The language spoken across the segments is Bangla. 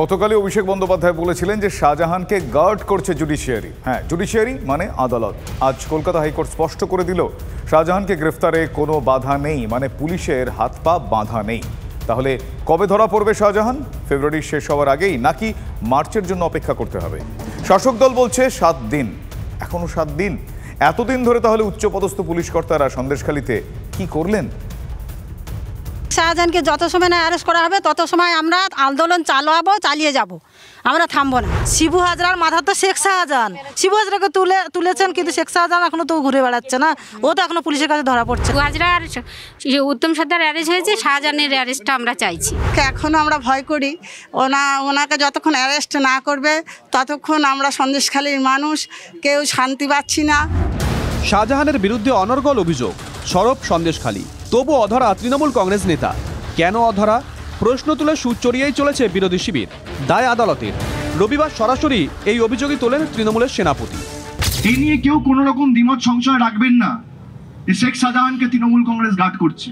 গতকালই অভিষেক বন্দ্যোপাধ্যায় বলেছিলেন যে শাহজাহানকে গার্ড করছে জুডিশিয়ারি। হ্যাঁ, জুডিশিয়ারি মানে আদালত। আজ কলকাতা হাইকোর্ট স্পষ্ট করে দিল শাহজাহানকে গ্রেফতারে কোনো বাধা নেই, মানে পুলিশের হাত পা বাঁধা নেই। তাহলে কবে ধরা পড়বে শাহজাহান? ফেব্রুয়ারি শেষ হওয়ার আগেই নাকি মার্চের জন্য অপেক্ষা করতে হবে? শাসক দল বলছে 7 দিন। এখনো 7 দিন? এতদিন ধরে তাহলে উচ্চপদস্থ পুলিশ কর্তারা সন্দেশখালীতে কি করলেন? শাহজাহানকে যত সময় না অ্যারেস্ট করা হবে তত সময় আমরা আন্দোলন চালিয়ে যাব, আমরা থামবো না। শিবু হাজরার মাথা তো শেখ শাহজাহান, শিবু হাজরাকে তুলেছেন, কিন্তু শেখ শাহজাহান এখনো তো ঘুরে বেড়াচ্ছে না, ও তো এখনো পুলিশের কাছে ধরা পড়ছে। শিবু হাজরা আর উত্তম সর্দার অ্যারেস্ট হয়েছে, শাহজাহানের অ্যারেস্টটা আমরা চাইছি। এখনো আমরা ভয় করি, ওনাকে যতক্ষণ অ্যারেস্ট না করবে ততক্ষণ আমরা সন্দেশখালীর মানুষ কেউ শান্তি পাচ্ছি না। শাহজাহানের বিরুদ্ধে অনর্গল অভিযোগ, সরব সন্দেশখালী, তবু অধরা তৃণমূল কংগ্রেস নেতা। কেন অধরা? প্রশ্ন তুলে সুর চড়িয়েই চলেছে বিরোধী শিবির। দায় আদালতের। রবিবার সরাসরি এই অভিযোগই তোলেন তৃণমূলের সেনাপতি। এই নিয়ে কেউ কোনো রকম দ্বিমত সংশয় রাখবেন না। শেখ শাহজাহানকে তৃণমূল কংগ্রেস গার্ড করছে।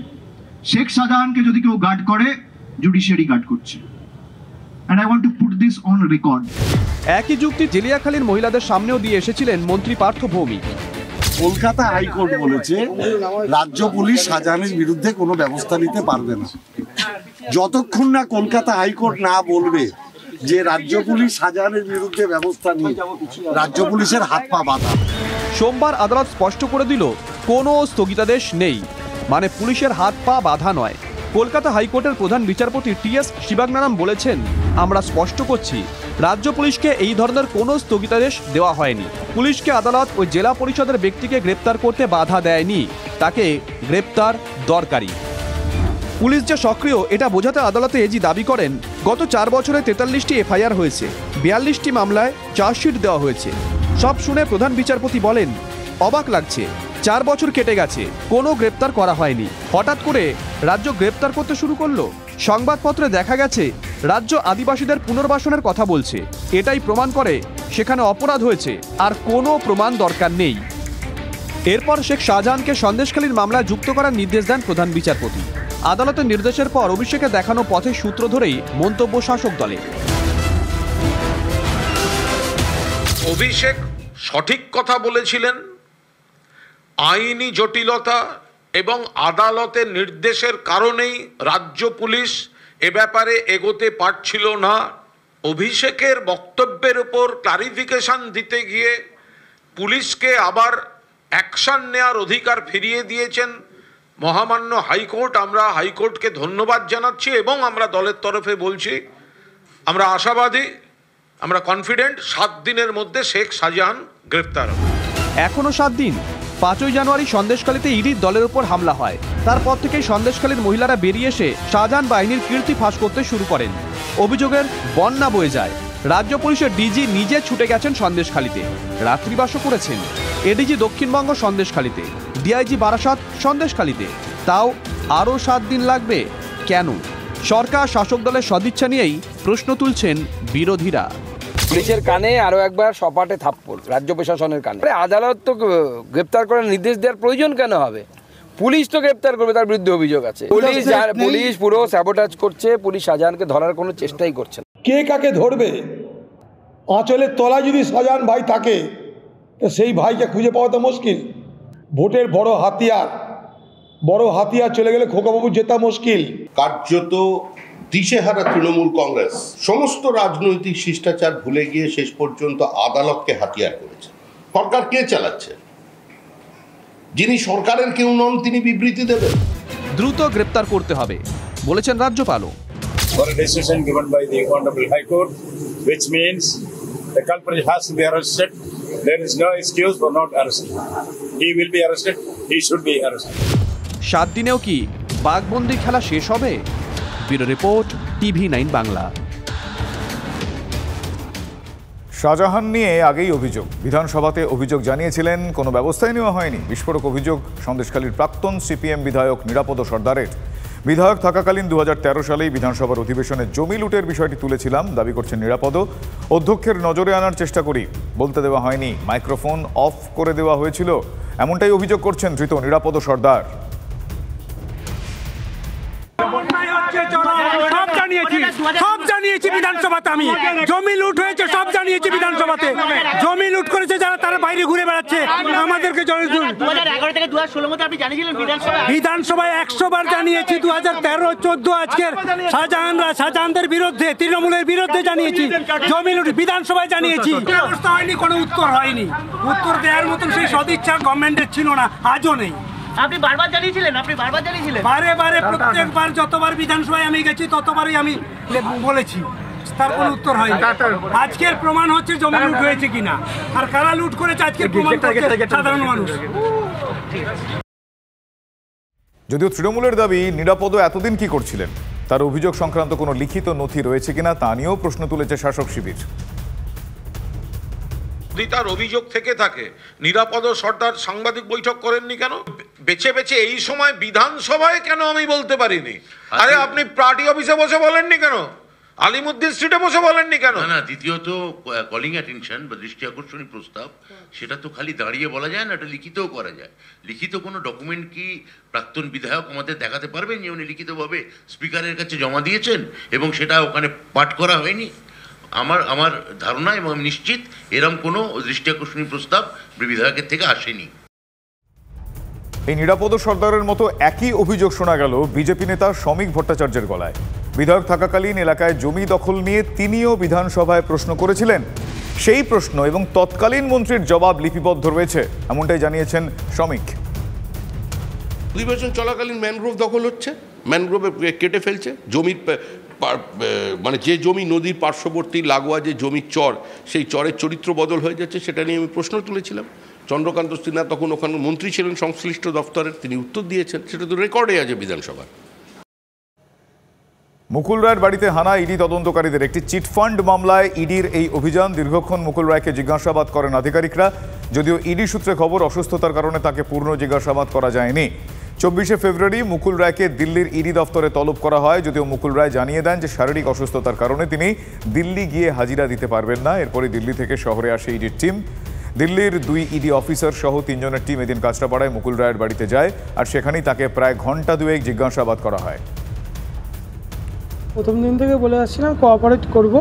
শেখ শাহজাহানকে যদি কেউ গার্ড করে, জুডিশিয়ারি গার্ড করছে। And I want to put this on record. একই যুক্তি জেলিয়াখালীর মহিলাদের সামনেও দিয়ে এসেছিলেন মন্ত্রী পার্থ ভৌমিক। কলকাতা হাইকোর্ট বলেছে রাজ্য পুলিশ শাহজাহানের বিরুদ্ধে কোনো ব্যবস্থা নিতে পারবে না যতক্ষণ না কলকাতা হাইকোর্ট না বলবে যে রাজ্য পুলিশ শাহজাহানের বিরুদ্ধে ব্যবস্থা নিয়ে রাজ্য পুলিশের হাত পা বাঁধা। সোমবার আদালত স্পষ্ট করে দিল কোনো স্থগিতাদেশ নেই, মানে পুলিশের হাত পা বাঁধা নয়। কলকাতা হাইকোর্টের প্রধান বিচারপতি টি.এস. শিবাগনারাম বলেছেন, আমরা স্পষ্ট করছি রাজ্য পুলিশকে এই ধরনের কোনো স্থগিতাদেশ দেওয়া হয়নি। পুলিশকে আদালত ও জেলা পরিষদের ব্যক্তিকে গ্রেপ্তার করতে বাধা দেয়নি, তাকে গ্রেপ্তার দরকারি। পুলিশ যে সক্রিয় এটা বোঝাতে আদালতে এজি দাবি করেন, গত 4 বছরে 43টি এফআইআর হয়েছে, 42টি মামলায় চার্জশিট দেওয়া হয়েছে। সব শুনে প্রধান বিচারপতি বলেন, অবাক লাগছে, 4 বছর কেটে গেছে, কোনো গ্রেপ্তার করা হয়নি, হঠাৎ করে রাজ্য গ্রেপ্তার করতে শুরু করলো। সংবাদপত্রে দেখা গেছে রাজ্য আদিবাসীদের পুনর্বাসনের কথা বলছে, এটাই প্রমাণ করে সেখানে অপরাধ হয়েছে, আর কোনো প্রমাণ দরকার নেই। এরপর শেখ শাহজাহানকে সন্দেশখালীর মামলায় যুক্ত করার নির্দেশ দেন প্রধান বিচারপতি। আদালতের নির্দেশের পর অভিষেকে দেখানো পথের সূত্র ধরেই মন্তব্য শাসক দলের। অভিষেক সঠিক কথা বলেছিলেন। আইনি জটিলতা এবং আদালতের নির্দেশের কারণেই রাজ্য পুলিশ এ ব্যাপারে এগোতে পারছিল না। অভিষেকের বক্তব্যের উপর ক্লারিফিকেশন দিতে গিয়ে পুলিশকে আবার অ্যাকশন নেওয়ার অধিকার ফিরিয়ে দিয়েছেন মহামান্য হাইকোর্ট। আমরা হাইকোর্টকে ধন্যবাদ জানাচ্ছি এবং আমরা দলের তরফে বলছি, আমরা আশাবাদী, আমরা কনফিডেন্ট 7 দিনের মধ্যে শেখ শাহজাহান গ্রেপ্তার হবে। এখনো 7 দিন। 5ই জানুয়ারি সন্দেশখালীতে ইডির দলের উপর হামলা হয়। তারপর থেকেই সন্দেশখালীর মহিলারা বেরিয়ে এসে শাহজাহান বাহিনীর কীর্তি ফাঁস করতে শুরু করেন। অভিযোগের বন্যা বয়ে যায়। রাজ্য পুলিশের ডিজি নিজে ছুটে গেছেন সন্দেশখালীতে, রাত্রিবাসও করেছেন। এডিজি দক্ষিণবঙ্গ সন্দেশখালীতে, ডিআইজি বারাসাত সন্দেশখালীতে। তাও আরও 7 দিন লাগবে কেন? সরকার শাসক দলের সদিচ্ছা নিয়েই প্রশ্ন তুলছেন বিরোধীরা। পুলিশের কানে আরো একবার সপাটে থাপ্পড় রাজ্য প্রশাসনের কানে। আদালত তো গ্রেপ্তার করার নির্দেশ দেওয়ার প্রয়োজন কেন হবে? পুলিশ তো গ্রেপ্তার করবে, তার বিরুদ্ধে অভিযোগ আছে। পুলিশ পুরো স্যাবোটাজ করছে, পুলিশ শাহজাহানকে ধরার কোনো চেষ্টাই করছে না। কে কাকে ধরবে? আঁচলের তলায় যদি শাহজাহান ভাই থাকে তো সেই ভাইকে খুঁজে পাওয়া তো মুশকিল। ভোটের বড় হাতিয়ার চলে গেলে খোকাবাবু জেতা মুশকিল। কার্যত দিশেহারা তৃণমূল কংগ্রেস সমস্ত রাজনৈতিক শিষ্টাচার ভুলে গিয়ে শেষ পর্যন্ত আদালতকে হাতিয়ার করেছে। সরকার কে চালাচ্ছে? যিনি সরকারের কেউ নন তিনি বিবৃতি দেবেন। দ্রুত গ্রেপ্তার করতে হবে বলেছেন রাজ্যপালও। For a decision given by the Honorable High Court, which means the culprit has to be arrested. There is no excuse for not arresting. He will be arrested. He should be arrested. 7 দিনেও কি বাঘবন্দি খেলা শেষ হবে? Bureau report, TV9 Bangla. Shahjahan নিয়ে আগেই অভিযোগ, বিধানসভাতে অভিযোগ জানিয়েছিলেন, কোনো ব্যবস্থাই নেওয়া হয়নি। বিস্ফোরক অভিযোগ সন্দেশখালীর প্রাক্তন সিপিএম বিধায়ক নিরাপদ সর্দারের। বিধায়ক থাকাকালীন 2013 সালেই বিধানসভার অধিবেশনে জমি লুটের বিষয়টি তুলেছিলাম, দাবি করছেন নিরাপদ। অধ্যক্ষের নজরে আনার চেষ্টা করি, বলতে দেওয়া হয়নি, মাইক্রোফোন অফ করে দেওয়া হয়েছিল, এমনটাই অভিযোগ করছেন ধৃত নিরাপদ সর্দার। সব জানিয়েছি জানিয়েছি বিধানসভাতে, আমি জমি লুট হয়েছে সব জানিয়েছি বিধানসভাতে। জমি লুট করেছে যারা, তারা বাইরে ঘুরে বেড়াচ্ছে, আমাদেরকে বিধানসভায় 100 বার জানিয়েছি। 2013, 14 আজকের শাহজাহানদের বিরুদ্ধে, তৃণমূলের বিরুদ্ধে জানিয়েছি, জমি লুট বিধানসভায় জানিয়েছি। ব্যবস্থা হয়নি, কোনো উত্তর হয়নি। উত্তর দেওয়ার মতন সেই সদিচ্ছা গভর্নমেন্টের ছিল না, আজও নেই। আপনি বারবার জানিয়েছিলেন, বারে বারে প্রত্যেকবার যতবার বিধানসভায় আমি গেছি ততবারই আমি বলেছি, তার কোনো উত্তর হয়নি। আজকের প্রমাণ হচ্ছে জমি লুট হয়েছে কিনা, আর কারা লুট করেছে আজকের প্রমাণ করছে সাধারণ মানুষ। যদিও তৃণমূলের দাবি নিরাপদ এতদিন কি করছিলেন, তার অভিযোগ সংক্রান্ত কোনো লিখিত নথি রয়েছে কিনা তা নিয়েও প্রশ্ন তুলেছে শাসক শিবির। যদি তার অভিযোগ থেকে থাকে, নিরাপদ সর্দার সাংবাদিক বৈঠক করেননি কেন? বেছে বেছে এই সময় বিধানসভায় কেন আমি বলতে পারিনি? আরে আপনি পার্টি অফিসে বসে বলেননি কেন? আলিমুদ্দিন স্ট্রিটে বসে বলেননি কেন? না, দ্বিতীয়ত কলিং অ্যাটেনশন বা দৃষ্টি আকর্ষণী প্রস্তাব, সেটা তো খালি দাঁড়িয়ে বলা যায় না, এটা লিখিতও করা যায়। লিখিত কোনো ডকুমেন্ট কি প্রাক্তন বিধায়ক আমাদের দেখাতে পারবেন যে উনি লিখিতভাবে স্পিকারের কাছে জমা দিয়েছেন এবং সেটা ওখানে পাঠ করা হয়নি? আমার ধারণা এবং আমি নিশ্চিত এরকম কোনো দৃষ্টি আকর্ষণী প্রস্তাব বিধায়কের থেকে আসেনি। এই নিরাপদ সর্দারের মতো একই অভিযোগ শোনা গেল বিজেপি নেতা শ্রমিক ভট্টাচার্যের গলায়। বিধায়ক থাকাকালীন এলাকায় জমি দখল নিয়ে তিনিও বিধানসভায় প্রশ্ন করেছিলেন। সেই প্রশ্ন এবং তৎকালীন মন্ত্রীর জবাব লিপিবদ্ধ রয়েছে, এমনটাই জানিয়েছেন শ্রমিক। অধিবেশন চলাকালীন ম্যানগ্রোভ দখল হচ্ছে, ম্যানগ্রোভে কেটে ফেলছে, জমির মানে যে জমি নদীর পার্শ্ববর্তী লাগোয়া যে জমির চর, সেই চরের চরিত্র বদল হয়ে যাচ্ছে, সেটা নিয়ে আমি প্রশ্ন তুলেছিলাম। চন্দ্রকান্ত সিনহা তখন ওখানে মন্ত্রী ছিলেন সংশ্লিষ্ট দপ্তরের, তিনি উত্তর দিয়েছেন, সেটা তো রেকর্ডে আছে বিধানসভায়। মুকুল রায়ের বাড়িতে হানা ইডি তদন্তকারীদের। একটি চিটফান্ড মামলায় ইডির এই অভিযান। দীর্ঘক্ষণ মুকুল রায়কে জিজ্ঞাসাবাদ করেন আধিকারিকরা। যদিও ইডি সূত্রে খবর, অসুস্থতার কারণে তাকে পূর্ণ জিজ্ঞাসাবাদ করা যায়নি। 24শে ফেব্রুয়ারি মুকুল রায়কে দিল্লির ইডি দফতরে তলব করা হয়। যদিও মুকুল রায় জানিয়ে দেন যে শারীরিক অসুস্থতার কারণে তিনি দিল্লি গিয়ে হাজিরা দিতে পারবেন না। এরপরে দিল্লি থেকে শহরে আসে ইডির টিম। দিল্লির 2 ইডি অফিসার সহ 3 জনের টিম এদিন কাঁচরাপাড়ায় মুকুল রায়ের বাড়িতে যায়, আর সেখানেই তাকে প্রায় ঘন্টা 2 জিজ্ঞাসাবাদ করা হয়। প্রথম দিন থেকে বলে আসছিলাম কোঅপারেট করব।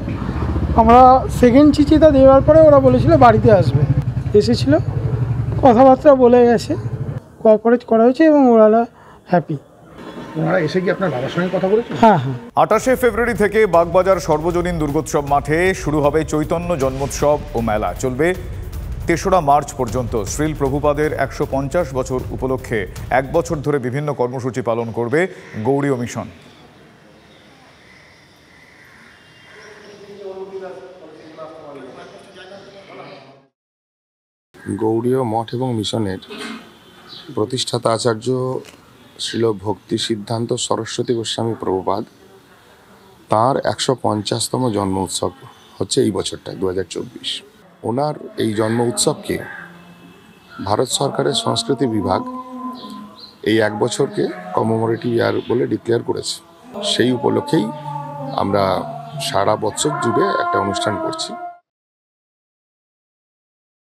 আমরা সেকেন্ড চিঠিটা দেওয়ার পরে ওরা বলেছিল বাড়িতে আসবে, এসেছিল, কথাবার্তা বলে গেছে, কোঅপারেট করা হয়েছে এবং ওরা হ্যাপি। ওনারা এসে কি আপনার বাবার সঙ্গে কথা বলেছেন? হ্যাঁ। 28শে ফেব্রুয়ারি থেকে বাগবাজার সর্বজনীন দুর্গোৎসব মাঠে শুরু হবে চৈতন্য জন্মোৎসব ও মেলা। চলবে 3রা মার্চ পর্যন্ত। শ্রীল প্রভুপাদের 150 বছর উপলক্ষে 1 বছর ধরে বিভিন্ন কর্মসূচি পালন করবে গৌড়ীয় মিশন। গৌড়ীয় মঠ এবং মিশনের প্রতিষ্ঠাতা আচার্য শ্রীল ভক্তি সিদ্ধান্ত সরস্বতী গোস্বামী প্রভুপাদ, তাঁর 150তম জন্ম উৎসব হচ্ছে এই বছরটা 2024। ওনার এই জন্ম উৎসবকে ভারত সরকারের সংস্কৃতি বিভাগ এই 1 বছরকে কমেমোরেটিভ ইয়ার বলে ডিক্লেয়ার করেছে। সেই উপলক্ষেই আমরা সারা বছর জুড়ে একটা অনুষ্ঠান করছি।